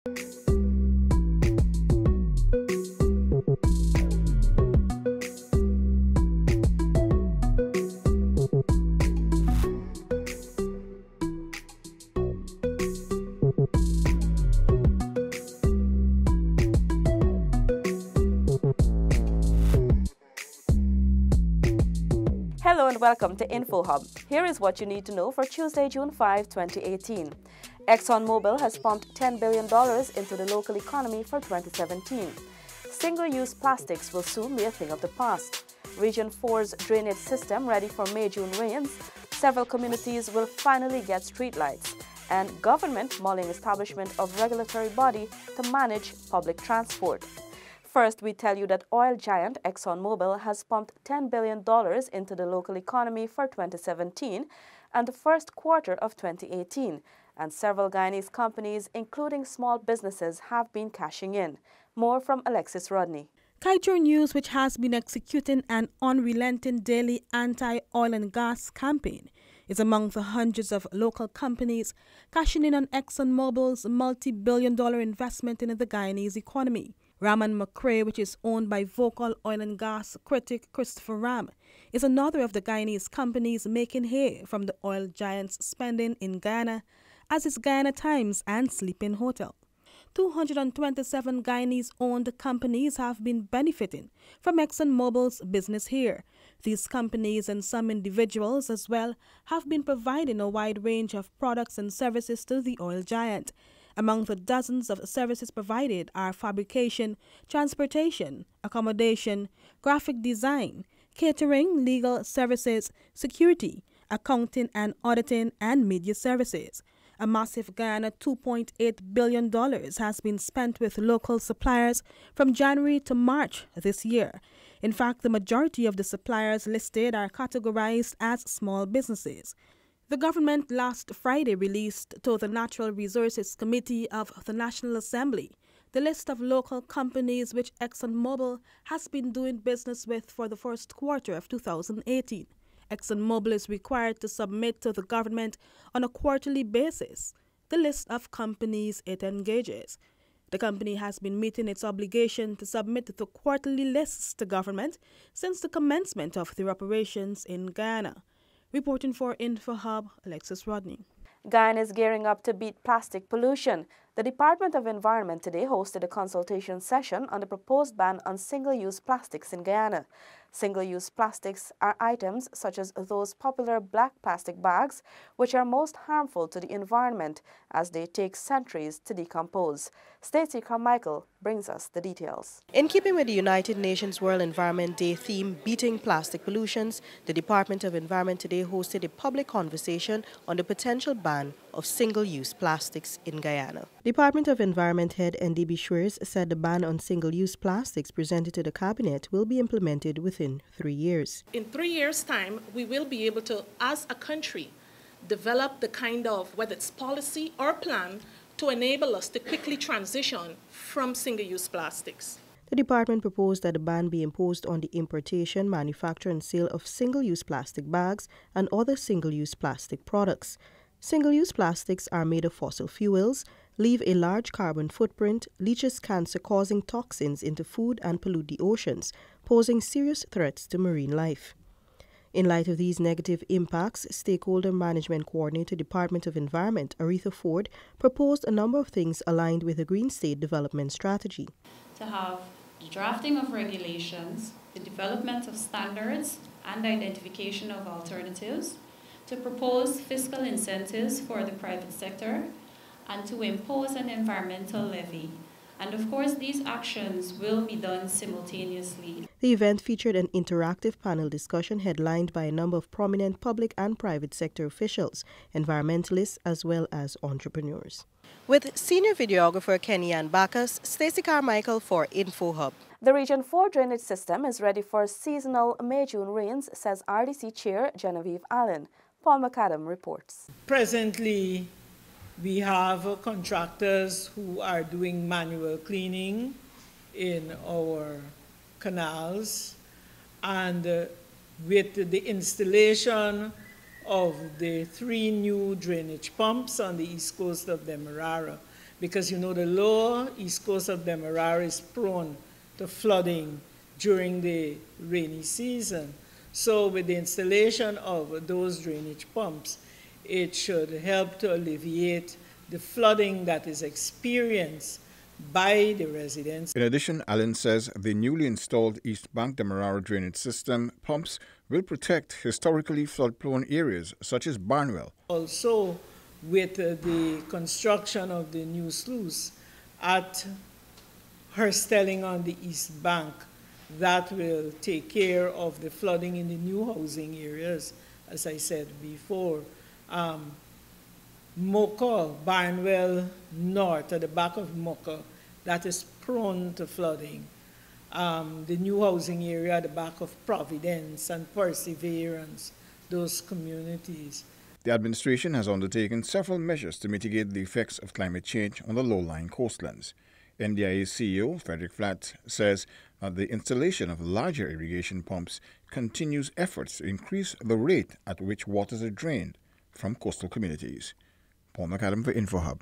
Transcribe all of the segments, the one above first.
Hello and welcome to InfoHub. Here is what you need to know for Tuesday, June 5, 2018. Exxon Mobil has pumped $10 billion into the local economy for 2017. Single-use plastics will soon be a thing of the past. Region 4's drainage system ready for May-June rains. Several communities will finally get streetlights. And government mulling establishment of regulatory body to manage public transport. First, we tell you that oil giant Exxon Mobil has pumped $10 billion into the local economy for 2017 and the first quarter of 2018, and several Guyanese companies, including small businesses, have been cashing in. More from Alexis Rodney. Kaitor News, which has been executing an unrelenting daily anti-oil and gas campaign, is among the hundreds of local companies cashing in on Exxon Mobil's multi-billion-dollar investment in the Guyanese economy. Raman McRae, which is owned by vocal oil and gas critic Christopher Ram, is another of the Guyanese companies making hay from the oil giant's spending in Guyana, as is Guyana Times and Sleeping Hotel. 227 Guyanese-owned companies have been benefiting from Exxon Mobil's business here. These companies and some individuals as well have been providing a wide range of products and services to the oil giant. Among the dozens of services provided are fabrication, transportation, accommodation, graphic design, catering, legal services, security, accounting and auditing, and media services. A massive Guyana $2.8 billion has been spent with local suppliers from January to March this year. In fact, the majority of the suppliers listed are categorized as small businesses. The government last Friday released to the Natural Resources Committee of the National Assembly the list of local companies which Exxon Mobil has been doing business with for the first quarter of 2018. Exxon Mobil is required to submit to the government on a quarterly basis the list of companies it engages. The company has been meeting its obligation to submit the quarterly lists to government since the commencement of their operations in Guyana. Reporting for InfoHub, Alexis Rodney. Guyana is gearing up to beat plastic pollution. The Department of Environment today hosted a consultation session on the proposed ban on single-use plastics in Guyana. Single-use plastics are items such as those popular black plastic bags, which are most harmful to the environment as they take centuries to decompose. Stacey Carmichael brings us the details. In keeping with the United Nations World Environment Day theme, Beating Plastic Pollutions, the Department of Environment today hosted a public conversation on the potential ban of single-use plastics in Guyana. Department of Environment head NDB Schwers said the ban on single-use plastics presented to the cabinet will be implemented within 3 years. In 3 years' time, we will be able to, as a country, develop the kind of, whether it's policy or plan, to enable us to quickly transition from single-use plastics. The department proposed that a ban be imposed on the importation, manufacture and sale of single-use plastic bags and other single-use plastic products. Single-use plastics are made of fossil fuels, leave a large carbon footprint, leaches cancer-causing toxins into food and pollute the oceans, posing serious threats to marine life. In light of these negative impacts, Stakeholder Management Coordinator, Department of Environment, Aretha Ford, proposed a number of things aligned with the Green State Development Strategy. To have the drafting of regulations, the development of standards and identification of alternatives, to propose fiscal incentives for the private sector, and to impose an environmental levy. And of course, these actions will be done simultaneously. The event featured an interactive panel discussion headlined by a number of prominent public and private sector officials, environmentalists, as well as entrepreneurs. With senior videographer Kenny Ann Bacchus, Stacey Carmichael for InfoHub. The Region 4 drainage system is ready for seasonal May-June rains, says RDC Chair Genevieve Allen. Paul McAdam reports. Presently, we have contractors who are doing manual cleaning in our canals, and with the installation of the 3 new drainage pumps on the east coast of Demerara, because you know the lower east coast of Demerara is prone to flooding during the rainy season. So with the installation of those drainage pumps, it should help to alleviate the flooding that is experienced by the residents. In addition, Allen says the newly installed East Bank Demerara drainage system pumps will protect historically flood-prone areas such as Barnwell. Also, with the construction of the new sluice at Herstelling on the East Bank, that will take care of the flooding in the new housing areas, as I said before. Mocha, Barnwell North, at the back of Mocha, that is prone to flooding. The new housing area at the back of Providence and Perseverance, those communities. The administration has undertaken several measures to mitigate the effects of climate change on the low-lying coastlands. NDIA CEO Frederick Flatt says that the installation of larger irrigation pumps continues efforts to increase the rate at which waters are drained from coastal communities. Paul McAdam for InfoHub.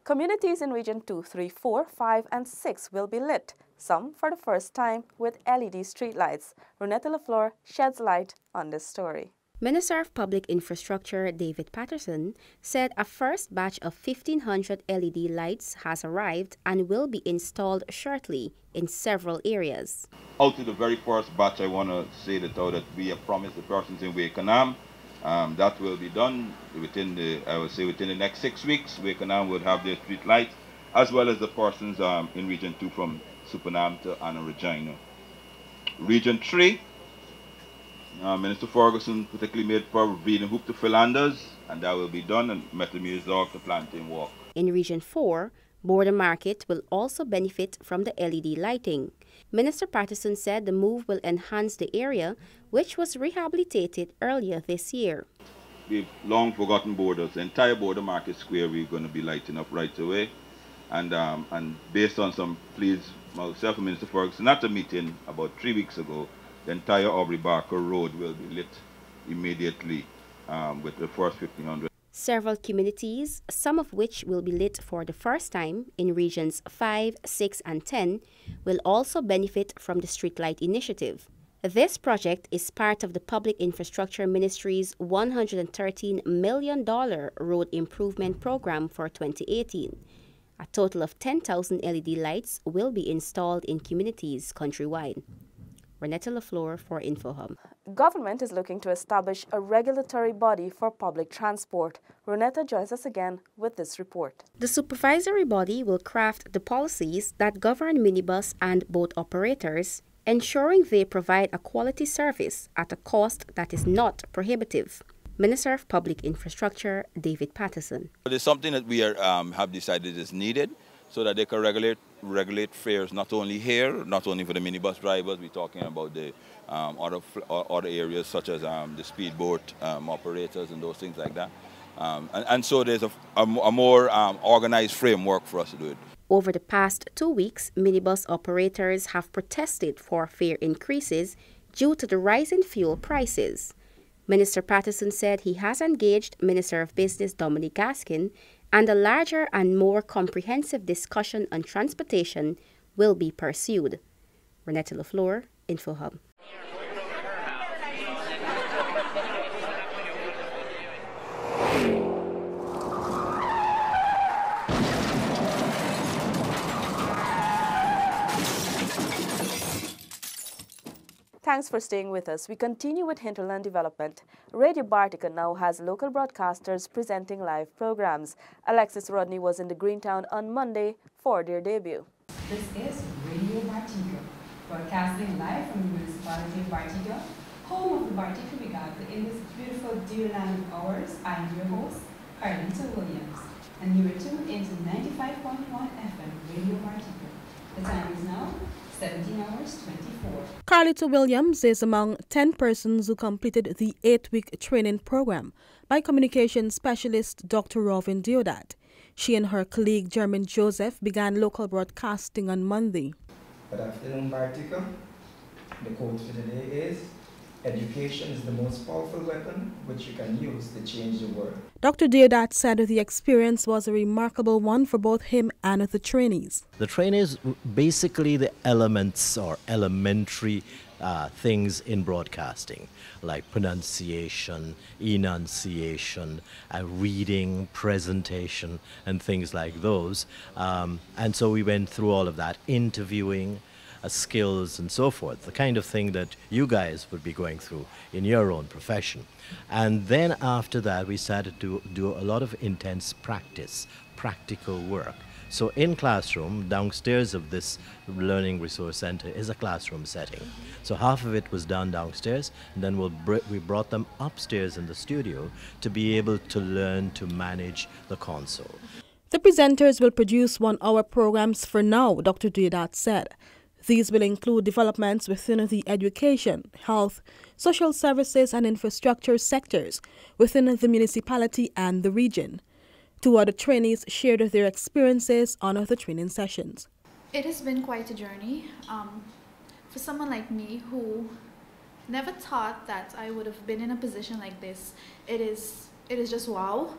Communities in Region 2, 3, 4, 5, and 6 will be lit, some for the first time with LED streetlights. Renetta LaFleur sheds light on this story. Minister of Public Infrastructure David Patterson said a first batch of 1,500 LED lights has arrived and will be installed shortly in several areas. Out of the very first batch, I want to say that we have promised the persons in Wakenham that will be done within the next 6 weeks. Wakenham will have their street lights, as well as the persons in Region 2 from Supernam to Anna Regina. Region 3, Minister Ferguson particularly made for breeding hoop to Philanders, and that will be done, and Metal Museum to Plantain Walk. In Region 4, Border Market will also benefit from the LED lighting. Minister Patterson said the move will enhance the area, which was rehabilitated earlier this year. We've long forgotten Borders. The entire Border Market Square we're going to be lighting up right away. And based on some pleas, myself and Minister Ferguson at a meeting about 3 weeks ago, the entire Aubrey Barker Road will be lit immediately with the first 1,500. Several communities, some of which will be lit for the first time in Regions 5, 6, and 10, will also benefit from the Streetlight Initiative. This project is part of the Public Infrastructure Ministry's $113 million road improvement program for 2018. A total of 10,000 LED lights will be installed in communities countrywide. Renetta LaFleur for InfoHub. Government is looking to establish a regulatory body for public transport. Renetta joins us again with this report. The supervisory body will craft the policies that govern minibus and boat operators, ensuring they provide a quality service at a cost that is not prohibitive. Minister of Public Infrastructure David Patterson. It is something that we have decided is needed so that they can regulate fares not only here, not only for the minibus drivers. We're talking about the other areas such as the speedboat operators and those things like that. And so there's a more organized framework for us to do it. Over the past 2 weeks, minibus operators have protested for fare increases due to the rise in fuel prices. Minister Patterson said he has engaged Minister of Business Dominic Gaskin, and a larger and more comprehensive discussion on transportation will be pursued. Renetta LaFleur, InfoHub. Thanks for staying with us. We continue with hinterland development. Radio Bartica now has local broadcasters presenting live programs. Alexis Rodney was in the Greentown on Monday for their debut. This is Radio Bartica, broadcasting live from the municipality of Bartica, home of the Bartica Regatta in this beautiful deer land of ours. I'm your host, Carlita Williams, and you are tuned into 95.1 FM Radio Bartica. The time is now 17 hours 24. Carlita Williams is among 10 persons who completed the 8-week training program by communication specialist Dr. Robin Deodat. She and her colleague Jermaine Joseph began local broadcasting on Monday. Good afternoon, Bartica. The quote for today is, education is the most powerful weapon which you can use to change the world. Dr. Deodat said the experience was a remarkable one for both him and the trainees. The trainees, basically the elements or elementary things in broadcasting, like pronunciation, enunciation, reading, presentation, and things like those. And so we went through all of that, interviewing, skills and so forth, the kind of thing that you guys would be going through in your own profession. And then after that, we started to do a lot of intense practice, practical work. So in classroom, downstairs of this Learning Resource Center is a classroom setting. So half of it was done downstairs, and then we brought them upstairs in the studio to be able to learn to manage the console. The presenters will produce 1-hour programs for now, Dr. Deodat said. These will include developments within the education, health, social services and infrastructure sectors within the municipality and the region. 2 other trainees shared their experiences on the training sessions. It has been quite a journey. For someone like me who never thought that I would have been in a position like this, it is just wow.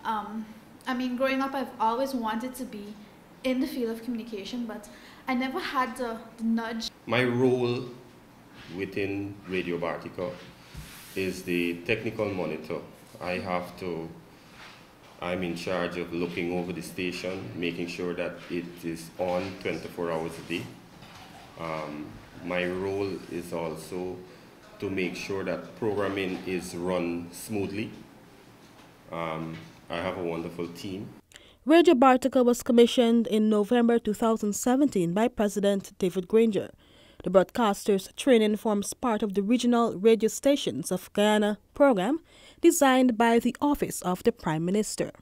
I mean, growing up, I've always wanted to be in the field of communication, but I never had the nudge. My role within Radio Bartica is the technical monitor. I'm in charge of looking over the station, making sure that it is on 24 hours a day. My role is also to make sure that programming is run smoothly. I have a wonderful team. Radio Bartica was commissioned in November 2017 by President David Granger. The broadcasters' training forms part of the Regional Radio Stations of Guyana program designed by the Office of the Prime Minister.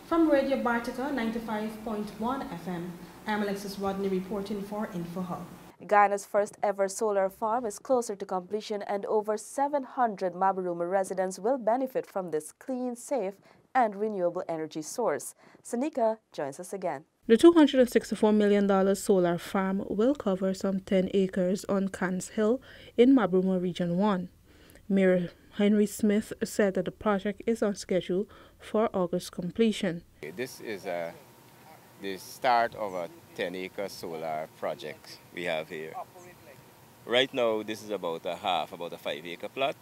From Radio Bartica 95.1 FM, I'm Alexis Rodney reporting for InfoHub. Guyana's first ever solar farm is closer to completion, and over 700 Mabaruma residents will benefit from this clean, safe and renewable energy source. Sanika joins us again. The $264 million solar farm will cover some 10 acres on Cans Hill in Mabaruma Region 1. Mayor Henry Smith said that the project is on schedule for August completion. This is the start of a 10-acre solar project we have here. Right now, this is about a 5-acre plot,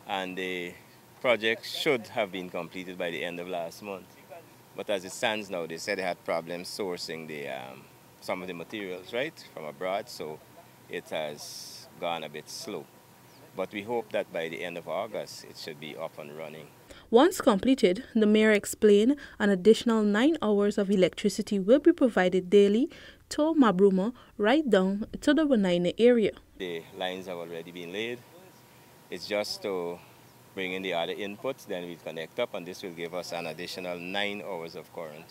and the project should have been completed by the end of last month. But as it stands now, they said they had problems sourcing some of the materials, right, from abroad, so it has gone a bit slow. But we hope that by the end of August, it should be up and running. Once completed, the mayor explained an additional 9 hours of electricity will be provided daily to Mabaruma right down to the Wanaina area. The lines have already been laid. It's just to bring in the other inputs, then we'll connect up, and this will give us an additional 9 hours of current.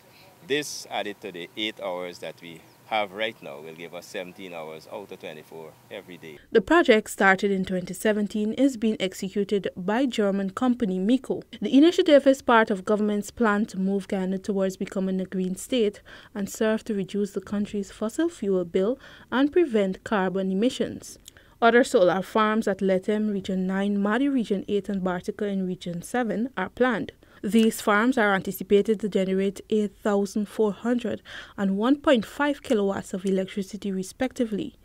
This, added to the 8 hours that we have right now, will give us 17 hours out of 24 every day. The project, started in 2017, is being executed by German company MECO. The initiative is part of government's plan to move Guyana towards becoming a green state and serve to reduce the country's fossil fuel bill and prevent carbon emissions. Other solar farms at Letem, Region 9, Madi, Region 8 and Bartica in Region 7 are planned. These farms are anticipated to generate 8,400 and 1.5 kilowatts of electricity respectively.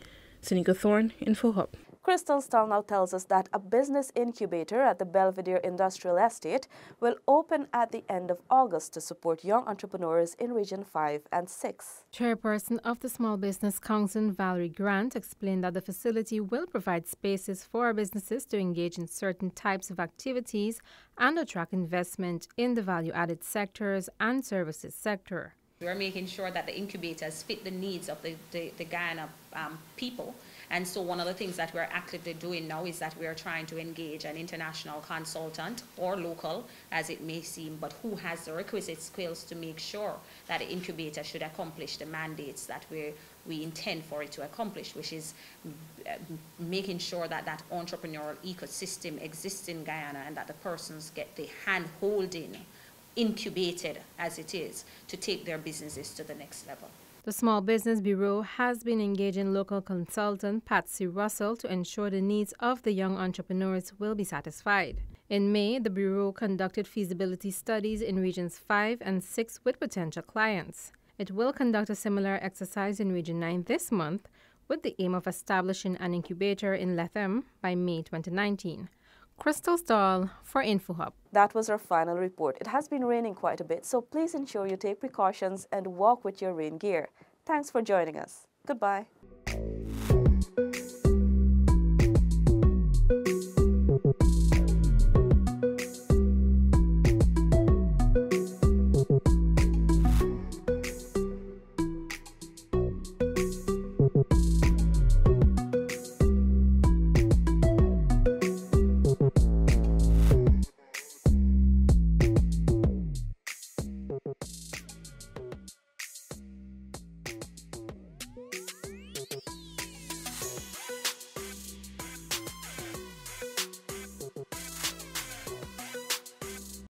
Seneca Thorne, InfoHub. Crystal Stahl now tells us that a business incubator at the Belvedere Industrial Estate will open at the end of August to support young entrepreneurs in Region 5 and 6. Chairperson of the Small Business Council, Valerie Grant, explained that the facility will provide spaces for businesses to engage in certain types of activities and attract investment in the value-added sectors and services sector. We are making sure that the incubators fit the needs of the Guyana people. And so one of the things that we're actively doing now is that we are trying to engage an international consultant or local, as it may seem, but who has the requisite skills to make sure that the incubator should accomplish the mandates that we intend for it to accomplish, which is making sure that that entrepreneurial ecosystem exists in Guyana and that the persons get the hand-holding, incubated as it is, to take their businesses to the next level. The Small Business Bureau has been engaging local consultant Patsy Russell to ensure the needs of the young entrepreneurs will be satisfied. In May, the Bureau conducted feasibility studies in Regions 5 and 6 with potential clients. It will conduct a similar exercise in Region 9 this month with the aim of establishing an incubator in Lethem by May 2019. Crystal Stahl for InfoHub. That was our final report. It has been raining quite a bit, so please ensure you take precautions and walk with your rain gear. Thanks for joining us. Goodbye.